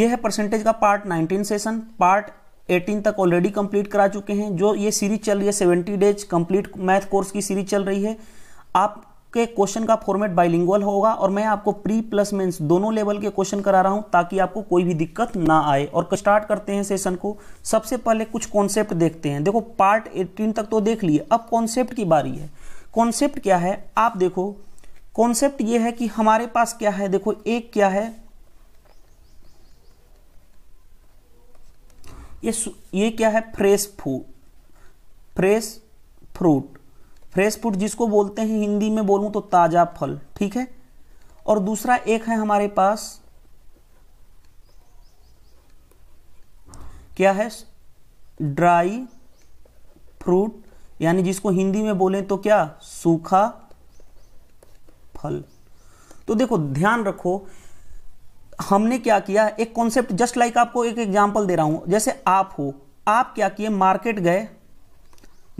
ये है परसेंटेज का पार्ट 19 सेशन। पार्ट 18 तक ऑलरेडी कंप्लीट करा चुके हैं। जो ये सीरीज चल रही है 70 डेज कंप्लीट मैथ कोर्स की सीरीज चल रही है। आपके क्वेश्चन का फॉर्मेट बाइलिंगुअल होगा और मैं आपको प्री प्लस मेंस दोनों लेवल के क्वेश्चन करा रहा हूं ताकि आपको कोई भी दिक्कत ना आए। और स्टार्ट करते हैं सेशन को। सबसे पहले कुछ कॉन्सेप्ट देखते हैं। देखो पार्ट 18 तक तो देख लिए, अब कॉन्सेप्ट की बारी है। कॉन्सेप्ट क्या है आप देखो, कॉन्सेप्ट ये है कि हमारे पास क्या है, देखो एक क्या है, ये क्या है, fresh food, fresh fruit, fresh fruit जिसको बोलते हैं हिंदी में बोलूं तो ताजा फल, ठीक है। और दूसरा एक है हमारे पास क्या है, ड्राई फ्रूट, यानी जिसको हिंदी में बोलें तो क्या, सूखा फल। तो देखो ध्यान रखो, हमने क्या किया, एक कॉन्सेप्ट जस्ट लाइक आपको एक एग्जांपल दे रहा हूं। जैसे आप हो, आप क्या किए, मार्केट गए,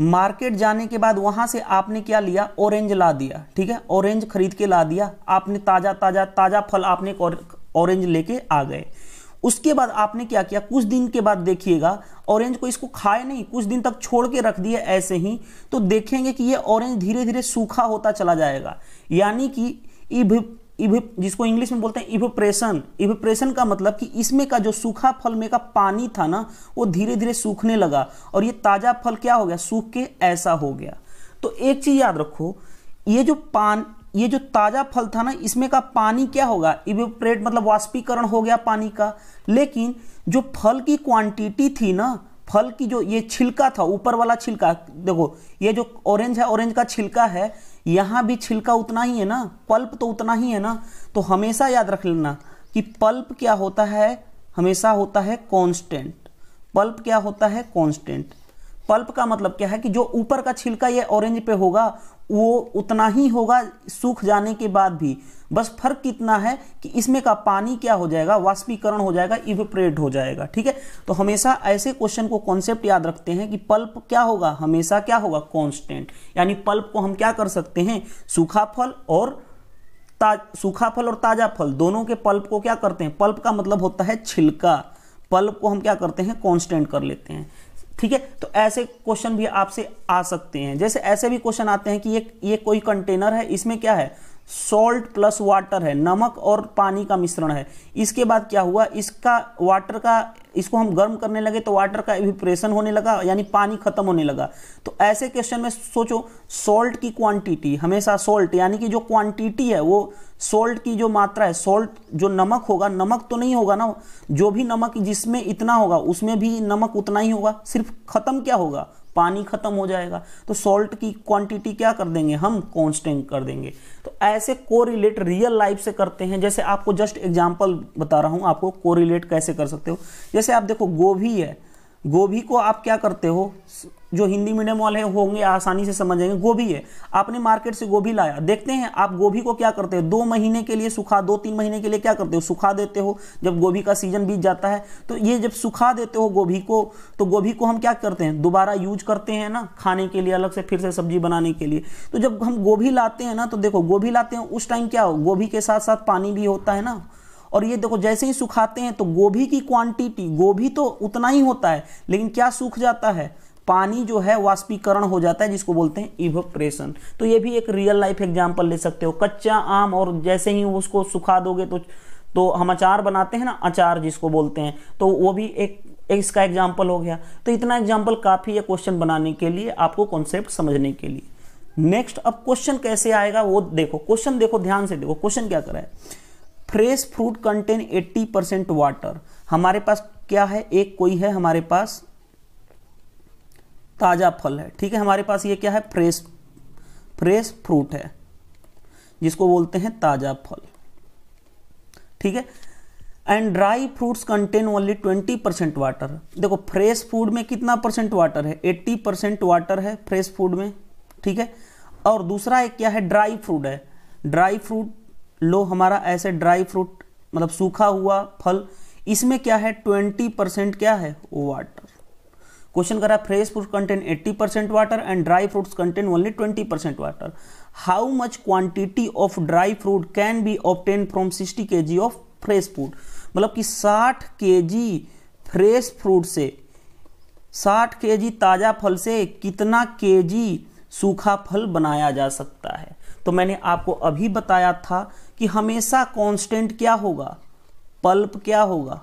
मार्केट जाने के बाद वहां से आपने क्या लिया, ऑरेंज ला दिया, ठीक है, ऑरेंज खरीद के ला दिया आपने, ताजा ताजा ताजा फल आपने ऑरेंज लेके आ गए। उसके बाद आपने क्या किया, कुछ दिन के बाद देखिएगा ऑरेंज को इसको खाए नहीं, कुछ दिन तक छोड़ के रख दिए ऐसे ही, तो देखेंगे कि ये ऑरेंज धीरे धीरे सूखा होता चला जाएगा। यानी कि जिसको इंग्लिश में बोलते हैं इवेपोरेशन। इवेपोरेशन का मतलब कि इसमें का जो सूखा फल में का पानी था ना, वो धीरे धीरे सूखने लगा और ये ताजा फल क्या हो गया, सूख के ऐसा हो गया। तो एक चीज याद रखो, ये जो ताजा फल था ना, इसमें का पानी क्या होगा, इवेपोरेट मतलब वाष्पीकरण हो गया पानी का। लेकिन जो फल की क्वांटिटी थी ना, फल की जो ये छिलका था, ऊपर वाला छिलका, देखो ये जो ऑरेंज है, ऑरेंज का छिलका है, यहां भी छिलका उतना ही है ना, पल्प तो उतना ही है ना। तो हमेशा याद रख लेना कि पल्प क्या होता है, हमेशा होता है कांस्टेंट। पल्प क्या होता है, कांस्टेंट। पल्प का मतलब क्या है कि जो ऊपर का छिलका ये ऑरेंज पे होगा वो उतना ही होगा सूख जाने के बाद भी, बस फर्क कितना है कि इसमें का पानी क्या हो जाएगा, वाष्पीकरण हो जाएगा, इवेपोरेट हो जाएगा, ठीक है। तो हमेशा ऐसे क्वेश्चन को कॉन्सेप्ट याद रखते हैं कि पल्प क्या होगा, हमेशा क्या होगा, कांस्टेंट। यानी पल्प को हम क्या कर सकते हैं, सूखा फल और ताजा फल दोनों के पल्प को क्या करते हैं, पल्प का मतलब होता है छिलका, पल्प को हम क्या करते हैं, कांस्टेंट कर लेते हैं, ठीक है। तो ऐसे क्वेश्चन भी आपसे आ सकते हैं। जैसे ऐसे भी क्वेश्चन आते हैं कि ये कोई कंटेनर है, इसमें क्या है, सॉल्ट प्लस वाटर है, नमक और पानी का मिश्रण है। इसके बाद क्या हुआ, इसका वाटर का, इसको हम गर्म करने लगे तो वाटर का इवेपोरेशन होने लगा, यानी पानी खत्म होने लगा। तो ऐसे क्वेश्चन में सोचो, सॉल्ट की क्वांटिटी, हमेशा सॉल्ट यानी कि जो क्वांटिटी है वो सॉल्ट की जो मात्रा है, सॉल्ट जो नमक होगा, नमक तो नहीं होगा ना, जो भी नमक जिसमें इतना होगा उसमें भी नमक उतना ही होगा, सिर्फ खत्म क्या होगा, पानी खत्म हो जाएगा। तो सॉल्ट की क्वांटिटी क्या कर देंगे, हम कांस्टेंट कर देंगे। तो ऐसे कोरिलेट रियल लाइफ से करते हैं। जैसे आपको जस्ट एग्जांपल बता रहा हूं, आपको कोरिलेट कैसे कर सकते हो। जैसे आप देखो गोभी है, गोभी को आप क्या करते हो, जो हिंदी मीडियम वाले होंगे आसानी से समझ जाएंगे। गोभी है, आपने मार्केट से गोभी लाया, देखते हैं आप गोभी को क्या करते हो, 2 महीने के लिए सुखा, 2-3 महीने के लिए क्या करते हो, सुखा देते हो। जब गोभी का सीजन बीत जाता है तो ये जब सुखा देते हो गोभी को, तो गोभी को हम क्या करते हैं, दोबारा यूज करते हैं ना, खाने के लिए अलग से फिर से सब्जी बनाने के लिए। तो जब हम गोभी लाते हैं ना, तो देखो गोभी लाते हैं उस टाइम क्या हो, गोभी के साथ साथ पानी भी होता है ना। और ये देखो जैसे ही सुखाते हैं तो गोभी की क्वांटिटी, गोभी तो उतना ही होता है, लेकिन क्या सूख जाता है, पानी जो है वाष्पीकरण हो जाता है, जिसको बोलते हैं इवेपोरेशन। तो ये भी एक रियल लाइफ एग्जांपल ले सकते हो। कच्चा आम, और जैसे ही उसको सुखा दोगे तो हम अचार बनाते हैं ना, अचार जिसको बोलते हैं, तो वो भी एक इसका एग्जाम्पल हो गया। तो इतना एग्जाम्पल काफी है क्वेश्चन बनाने के लिए, आपको कॉन्सेप्ट समझने के लिए। नेक्स्ट, अब क्वेश्चन कैसे आएगा वो देखो। क्वेश्चन देखो, ध्यान से देखो, क्वेश्चन क्या कर रहा है, फ्रेश फ्रूट कंटेन 80% वाटर। हमारे पास क्या है, एक कोई है हमारे पास ताजा फल है, ठीक है, हमारे पास ये क्या है, फ्रेश फ्रूट है, जिसको बोलते हैं ताजा फल, ठीक है। And dry fruits contain only 20% water. देखो फ्रेश फूड में कितना परसेंट वाटर है, 80% वाटर है फ्रेश फूड में, ठीक है। और दूसरा एक क्या है, ड्राई फ्रूट है। ड्राई फ्रूट लो, हमारा ऐसे ड्राई फ्रूट मतलब सूखा हुआ फल, इसमें क्या है, 20% क्या है, वाटर। क्वेश्चन करा fresh fruit contain 80% water and dry fruits contain only 20% water. How much quantity of dry fruit can be obtain from 60 kg of fresh fruit. मतलब कि 60 केजी फ्रेश फ्रूट से, 60 केजी ताजा फल से कितना केजी सूखा फल बनाया जा सकता है। तो मैंने आपको अभी बताया था कि हमेशा कांस्टेंट क्या होगा, पल्प क्या होगा,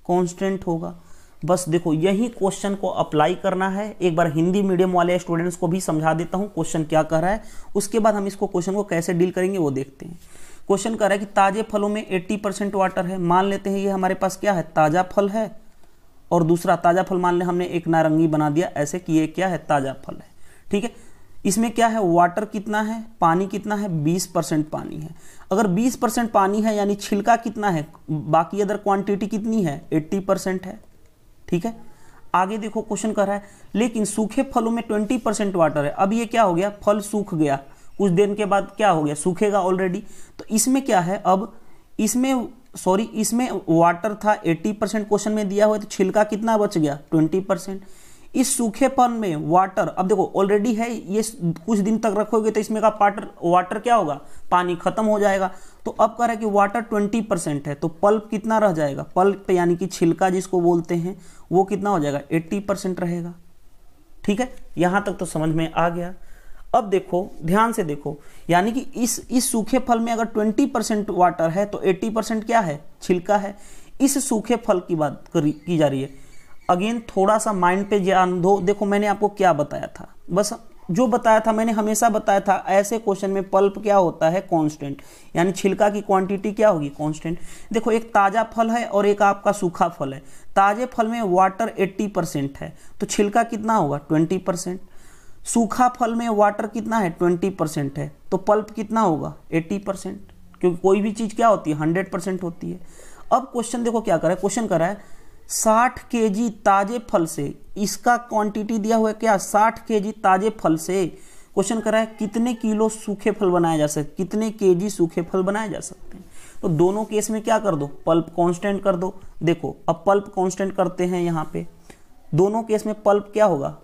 कांस्टेंट होगा। बस देखो यही क्वेश्चन को अप्लाई करना है। एक बार हिंदी मीडियम वाले स्टूडेंट्स को भी समझा देता हूं क्वेश्चन क्या कर रहा है, उसके बाद हम इसको क्वेश्चन को कैसे डील करेंगे वो देखते हैं। क्वेश्चन कर रहा है कि ताजे फलों में 80% वाटर है। मान लेते हैं ये हमारे पास क्या है, ताजा फल है, और दूसरा ताजा फल मान ले हमने एक नारंगी बना दिया ऐसे कि ये क्या है, ताजा फल है। ठीक है, इसमें क्या है, वाटर कितना है, पानी कितना है, 20% पानी है। अगर 20% पानी है यानी छिलका कितना है, बाकी अदर क्वांटिटी कितनी है, 80% है। ठीक है, आगे देखो क्वेश्चन कर रहा है लेकिन सूखे फलों में 20% वाटर है। अब ये क्या हो गया, फल सूख गया, कुछ दिन के बाद क्या हो गया, सूखेगा ऑलरेडी। तो इसमें क्या है, अब इसमें इसमें वाटर था 80% क्वेश्चन में दिया हुआ है, तो छिलका कितना बच गया, 20%। इस सूखे फल में वाटर, अब देखो ऑलरेडी है, ये कुछ दिन तक रखोगे तो इसमें का वाटर क्या होगा, पानी खत्म हो जाएगा। तो अब कह रहा है कि वाटर 20% है, तो पल्प कितना रह जाएगा, पल्प यानी कि छिलका जिसको बोलते हैं वो कितना हो जाएगा, 80% रहेगा। ठीक है, यहां तक तो समझ में आ गया। अब देखो ध्यान से देखो, यानी कि इस सूखे फल में अगर 20% वाटर है तो 80% क्या है, छिलका है। इस सूखे फल की बात की जा रही है। अगेन थोड़ा सा माइंड पे ध्यान दो। देखो मैंने आपको क्या बताया था, बस जो बताया था मैंने हमेशा बताया था, ऐसे क्वेश्चन में पल्प क्या होता है, कांस्टेंट, यानी छिलका की क्वांटिटी क्या होगी, कांस्टेंट। देखो एक ताजा फल है और एक आपका सूखा फल है। ताजे फल में वाटर 80% है तो छिलका कितना होगा, 20%। सूखा फल में वाटर कितना है, 20% है, तो पल्प कितना होगा, 80%, क्योंकि कोई भी चीज क्या होती है, 100% होती है। अब क्वेश्चन देखो क्या कर रहा है, क्वेश्चन कर रहा है 60 केजी ताजे फल से, इसका क्वांटिटी दिया हुआ है क्या, 60 केजी ताजे फल से। क्वेश्चन कर रहा है कितने किलो सूखे फल बनाए जा सकते, कितने केजी सूखे फल बनाए जा सकते हैं। तो दोनों केस में क्या कर दो, पल्प कांस्टेंट कर दो। देखो अब पल्प कांस्टेंट करते हैं यहाँ पे, दोनों केस में पल्प क्या होगा,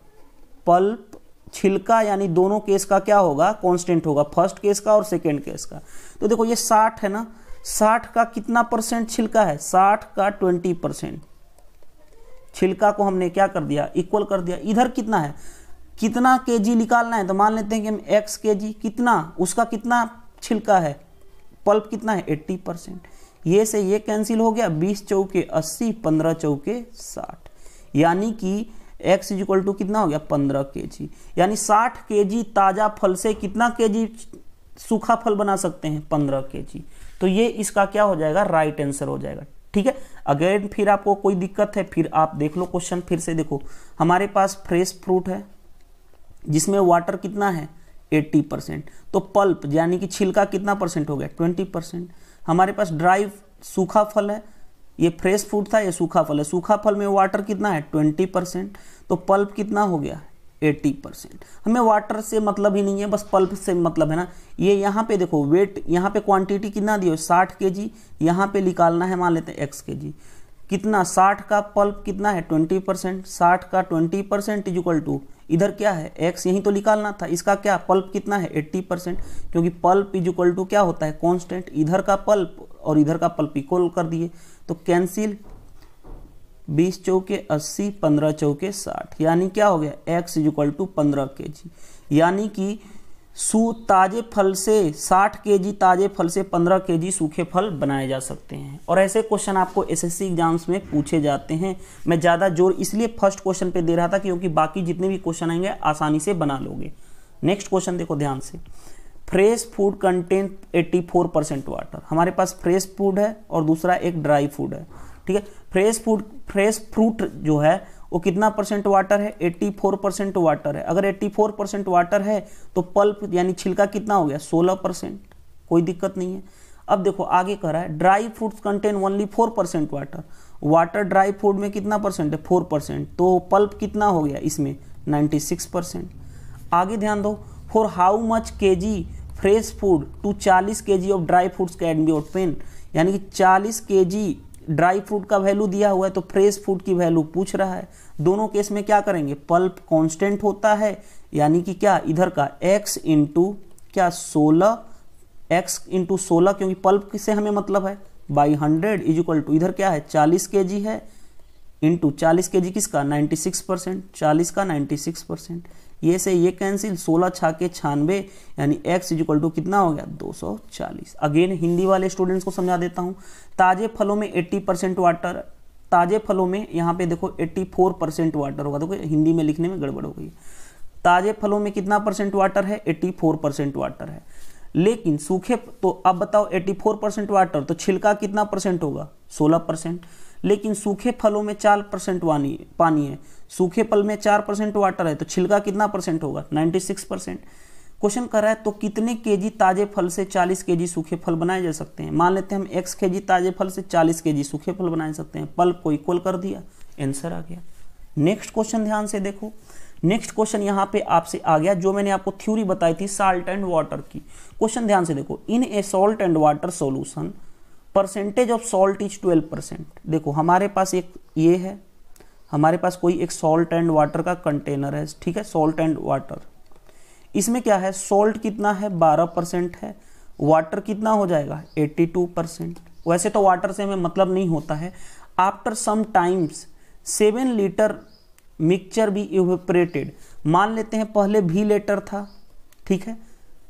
पल्प छिलका यानी दोनों केस का क्या होगा, कांस्टेंट होगा, फर्स्ट केस का और सेकेंड केस का। तो देखो ये 60 है ना, 60 का कितना परसेंट छिलका है, 60 का 20%। छिलका को हमने क्या कर दिया, इक्वल कर दिया। इधर कितना है, कितना केजी निकालना है, तो मान लेते हैं कि हम x केजी, कितना उसका कितना छिलका है, पल्प कितना है, 80%। ये से ये कैंसिल हो गया, 20 चौके 80, 15 चौके 60, यानी कि x इक्वल टू कितना हो गया, 15 केजी। यानी 60 केजी ताजा फल से कितना केजी सूखा फल बना सकते हैं, 15 केजी। तो ये इसका क्या हो जाएगा, राइट आंसर हो जाएगा। ठीक है, अगेन फिर आपको कोई दिक्कत है फिर आप देख लो क्वेश्चन फिर से। देखो हमारे पास फ्रेश फ्रूट है जिसमें वाटर कितना है, 80%, तो पल्प यानी कि छिलका कितना परसेंट हो गया, 20%। हमारे पास ड्राई सूखा फल है, ये फ्रेश फ्रूट था, ये सूखा फल है, सूखा फल में वाटर कितना है, 20%, तो पल्प कितना हो गया, 80%। हमें वाटर से मतलब ही नहीं है, बस पल्प से मतलब है ना। ये यहाँ पे देखो वेट, यहाँ पे क्वांटिटी कितना दी हो, 60 केजी, यहाँ पे निकालना है मान लेते हैं x केजी, कितना 60 का पल्प कितना है, 20%, 60 का 20% इक्वल टू इधर क्या है x, यही तो निकालना था, इसका क्या पल्प कितना है, 80%, क्योंकि पल्प इक्वल टू क्या होता है, कांस्टेंट। इधर का पल्प और इधर का पल्प इक्वल कर दिए तो कैंसिल, 20 चौके 80, 15 चौके 60, यानी क्या हो गया, x इक्वल टू 15 केजी। यानी कि ताजे फल से 60 केजी ताजे फल से 15 केजी सूखे फल बनाए जा सकते हैं। और ऐसे क्वेश्चन आपको एसएससी एग्जाम्स में पूछे जाते हैं। मैं ज़्यादा जोर इसलिए फर्स्ट क्वेश्चन पे दे रहा था क्योंकि बाकी जितने भी क्वेश्चन आएंगे आसानी से बना लोगे। नेक्स्ट क्वेश्चन देखो ध्यान से, फ्रेश फूड कंटेंट 84% वाटर। हमारे पास फ्रेश फूड है और दूसरा एक ड्राई फूड है। ठीक है, फ्रेश फ्रूट जो है वो कितना परसेंट वाटर है, 84% वाटर है। अगर 84% वाटर है तो पल्प यानी छिलका कितना हो गया, 16%, कोई दिक्कत नहीं है। अब देखो आगे कह रहा है dry fruits contain only 4% water. Water dry food में कितना परसेंट है, 4%, तो पल्प कितना हो गया इसमें, 96%। आगे ध्यान दो, for how much KG fresh food to 40 KG of dry fruits can be obtain. यानी कि 40 केजी ड्राई फ्रूट का वैल्यू दिया हुआ है तो फ्रेश फूड की वैल्यू पूछ रहा है। दोनों केस में क्या करेंगे, पल्प कांस्टेंट होता है, यानी कि क्या इधर का x इंटू क्या 16, x इंटू 16, क्योंकि पल्प से हमें मतलब है बाई 100 इज इक्वल टू, इधर क्या है 40 kg है, इंटू 40 kg किसका 96%, 40 का 96%, ये से ये कैंसिल, 16 छाके 96, यानी x इज इक्वल टू कितना हो गया 240। अगेन हिंदी वाले स्टूडेंट्स को समझा देता हूँ। ताजे फलों में 80% वाटर, ताजे फलों में यहाँ पे देखो 84% वाटर होगा, देखो हिंदी में लिखने में गड़बड़ हो गई। ताजे फलों में कितना परसेंट वाटर है, 84% वाटर है। लेकिन सूखे, तो अब बताओ 84% वाटर, तो छिलका कितना परसेंट होगा 16%। लेकिन सूखे फलों में 4% पानी है, सूखे फल में 4% वाटर है, तो छिलका कितना परसेंट होगा 96%। क्वेश्चन कर रहा है तो कितने केजी ताजे फल से 40 केजी सूखे फल बनाए जा सकते हैं। मान लेते हैं हम x केजी ताजे फल से 40 केजी सूखे फल बना सकते हैं, पल्प को इक्वल कर दिया, आंसर आ गया। नेक्स्ट क्वेश्चन ध्यान से देखो, नेक्स्ट क्वेश्चन यहाँ पे आपसे आ गया जो मैंने आपको थ्योरी बताई थी साल्ट एंड वाटर की। क्वेश्चन ध्यान से देखो, in a salt and water solution percentage of salt is 12%। देखो हमारे पास एक ये है, हमारे पास कोई एक सॉल्ट एंड वाटर का कंटेनर है, ठीक है, सॉल्ट एंड वाटर। इसमें क्या है, सॉल्ट कितना है 12% है, वाटर कितना हो जाएगा 82%। वैसे तो वाटर से हमें मतलब नहीं होता है। After some times 7 litre mixture भी इवेपोरेटेड, मान लेते हैं पहले भी लीटर था, ठीक है,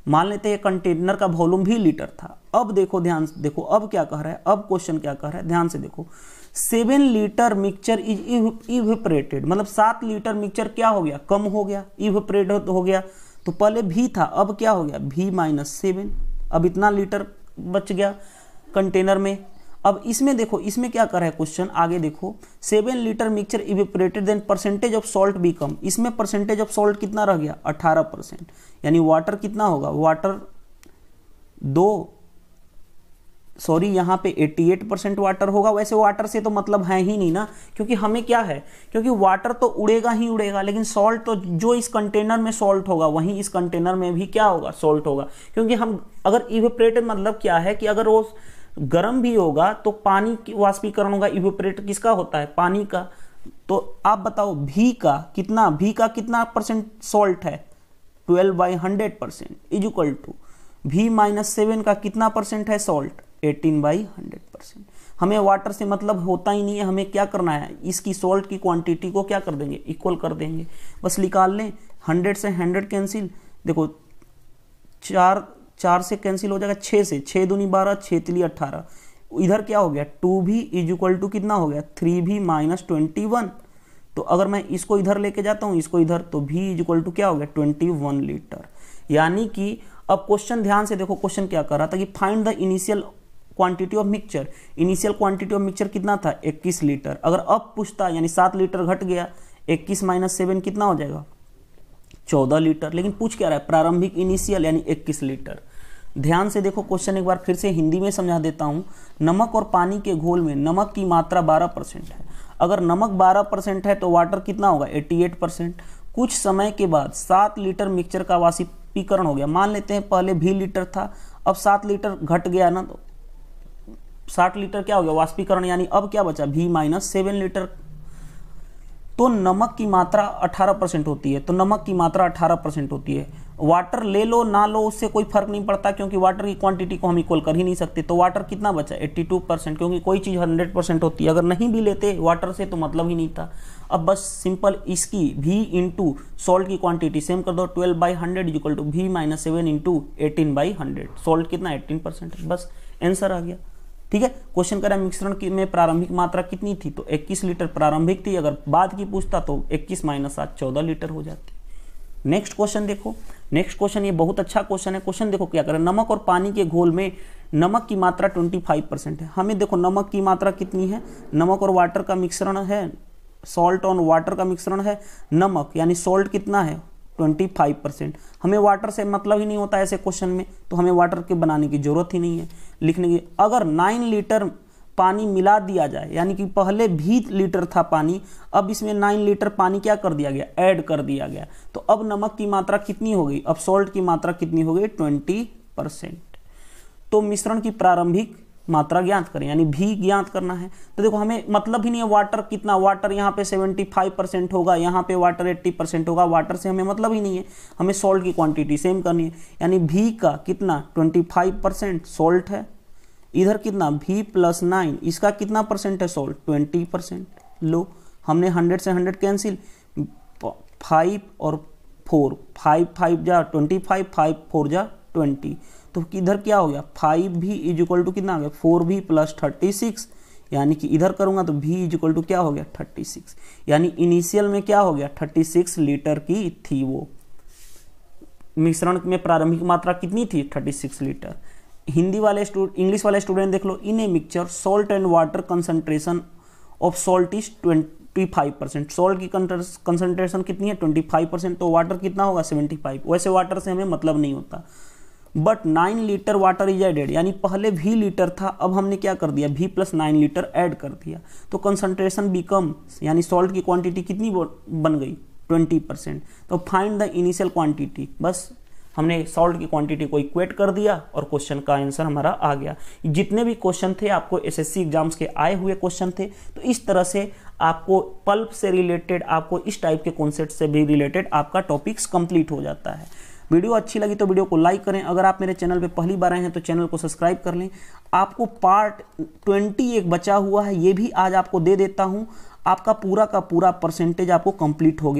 मान लेते हैं कंटेनर का वॉल्यूम भी लीटर था। अब देखो ध्यान से देखो, अब क्या कह रहा है, अब क्वेश्चन क्या कह रहा है, ध्यान से देखो, 7 लीटर मिक्सचर इज इवेपोरेटेड, मतलब 7 लीटर मिक्सचर क्या हो गया, कम हो गया, इवेपोरेट हो गया। तो पहले भी था, अब क्या हो गया v माइनस 7, अब इतना लीटर बच गया कंटेनर में। अब इसमें देखो, इसमें क्या कर रहा है क्वेश्चन, आगे देखो, 7 litre mixture evaporated then percentage of salt be कम, इसमें परसेंटेज ऑफ सॉल्ट कितना रह गया 18%, यानी वाटर कितना होगा, वाटर यहाँ पे 88% वाटर होगा। वैसे वाटर से तो मतलब है ही नहीं ना, क्योंकि हमें क्या है, क्योंकि वाटर तो उड़ेगा ही उड़ेगा, लेकिन सॉल्ट तो जो इस कंटेनर में सॉल्ट होगा वहीं इस कंटेनर में भी क्या होगा, सॉल्ट होगा। क्योंकि हम अगर इवेपोरेटेड मतलब क्या है कि अगर वो गर्म भी होगा तो पानी की वाष्पीकरण होगा, इवेपोरेट किसका होता है, पानी का। तो आप बताओ भी का कितना परसेंट सॉल्ट है, 12/100% is equal to v minus 7 का कितना परसेंट है सॉल्ट, 18/100%। हमें वाटर से मतलब होता ही नहीं है, हमें क्या करना है, इसकी सॉल्ट की क्वांटिटी को क्या कर देंगे, इक्वल कर देंगे, बस निकाल लें। 100 से 100 कैंसिल, देखो 4 से कैंसिल हो जाएगा, 6 से, 6 दूनी 12, 6 तिली 18, इधर क्या हो गया 2v इज इक्वल टू कितना हो गया 3v माइनस 21। तो अगर मैं इसको इधर लेके जाता हूँ, इसको इधर, तो v इज इक्वल टू क्या हो गया 21 लीटर। यानी कि अब क्वेश्चन ध्यान से देखो, क्वेश्चन क्या कर रहा था कि find the initial quantity of mixture, initial quantity of mixture कितना था 21 लीटर। अगर अब पूछता, यानी 7 लीटर घट गया, 21 माइनस 7 कितना हो जाएगा 14 लीटर। लेकिन पूछ क्या रहा है, प्रारंभिक इनिशियल यानी 21 लीटर। ध्यान से देखो क्वेश्चन एक बार फिर से हिंदी में समझा देता हूं। नमक और पानी के घोल में नमक की मात्रा 12% है। अगर नमक 12% है तो वाटर कितना होगा 88%। कुछ समय के बाद 7 लीटर मिक्सचर का वाष्पीकरण हो गया। मान लेते हैं पहले भी लीटर था, अब 7 लीटर घट गया ना, तो 60 लीटर क्या हो गया वाष्पीकरण, यानी अब क्या बचा v माइनस 7 लीटर। तो नमक की मात्रा 18% होती है, तो नमक की मात्रा 18% होती है। वाटर ले लो ना लो उससे कोई फर्क नहीं पड़ता, क्योंकि वाटर की क्वांटिटी को हम इक्वल कर ही नहीं सकते। तो वाटर कितना बचा 82%, क्योंकि कोई चीज़ 100% होती है। अगर नहीं भी लेते वाटर से तो मतलब ही नहीं था। अब बस सिंपल इसकी v इंटू सॉल्ट की क्वांटिटी सेम कर दो, 12/100 equal to v minus 7 into 18/100। Salt कितना 18% है, बस आंसर आ गया। ठीक है, क्वेश्चन करें मिश्रण में प्रारंभिक मात्रा कितनी थी, तो 21 लीटर प्रारंभिक थी। अगर बाद की पूछता तो 21 माइनस 7 14 लीटर हो जाती। नेक्स्ट क्वेश्चन देखो, नेक्स्ट क्वेश्चन ये बहुत अच्छा क्वेश्चन है। क्वेश्चन देखो क्या करें, नमक और पानी के घोल में नमक की मात्रा 25% है। हमें देखो नमक की मात्रा कितनी है, नमक और वाटर का मिश्रण है, सॉल्ट और वाटर का मिश्रण है। नमक यानी सॉल्ट कितना है 25%। हमें वाटर से मतलब ही नहीं होता ऐसे क्वेश्चन में, तो हमें वाटर के बनाने की जरूरत ही नहीं है लिखने की। अगर 9 लीटर पानी मिला दिया जाए, यानी कि पहले भी लीटर था पानी, अब इसमें 9 लीटर पानी क्या कर दिया गया, ऐड कर दिया गया। तो अब नमक की मात्रा कितनी हो गई, अब सॉल्ट की मात्रा कितनी हो गई 20%। तो मिश्रण की प्रारंभिक मात्रा ज्ञात करें, यानी भी ज्ञात करना है। तो देखो हमें मतलब ही नहीं है वाटर कितना, वाटर यहाँ पे 75% होगा, यहाँ पे वाटर 80% होगा, वाटर से हमें मतलब ही नहीं है। हमें सॉल्ट की क्वांटिटी सेम करनी है, यानी भी का कितना 25% सॉल्ट है, इधर कितना V+9, इसका कितना परसेंट है सॉल्ट, 20%। लो हमने 100 से 100 कैंसिल, 5 और 4, 5 5 जा 25, 5 4 जा 20, तो इधर क्या हो गया 5V इज इक्वल टू कितना आ गया 4V + 36, यानी कि इधर करूंगा तो V इज इक्वल टू क्या हो गया 36, यानी इनिशियल में क्या हो गया 36 लीटर की थी वो मिश्रण में प्रारंभिक मात्रा कितनी थी 36 लीटर। हिंदी वाले इंग्लिश वाले स्टूडेंट देख लो, in a mixture salt and water concentration of salt is 25%, salt की कंसंट्रेशन कितनी है 25%, तो वाटर कितना होगा 75। वैसे वाटर से हमें मतलब नहीं होता, but 9 litre water is added, यानी पहले V लीटर था, अब हमने क्या कर दिया V+9 लीटर ऐड कर दिया, तो कंसंट्रेशन बिकम, यानी सॉल्ट की क्वांटिटी कितनी बन गई 20%। तो फाइंड द इनिशियल क्वांटिटी, बस हमने सॉल्ट की क्वांटिटी को इक्वेट कर दिया और क्वेश्चन का आंसर हमारा आ गया। जितने भी क्वेश्चन थे आपको एसएससी एग्जाम्स के आए हुए क्वेश्चन थे, तो इस तरह से आपको पल्प से रिलेटेड, आपको इस टाइप के कॉन्सेप्ट से भी रिलेटेड आपका टॉपिक्स कंप्लीट हो जाता है। वीडियो अच्छी लगी तो वीडियो को लाइक करें, अगर आप मेरे चैनल पे पहली बार आए हैं तो चैनल को सब्सक्राइब कर लें। आपको पार्ट 20 एक बचा हुआ है, ये भी आज आपको दे देता हूँ, आपका पूरा का पूरा परसेंटेज आपको कंप्लीट हो गया।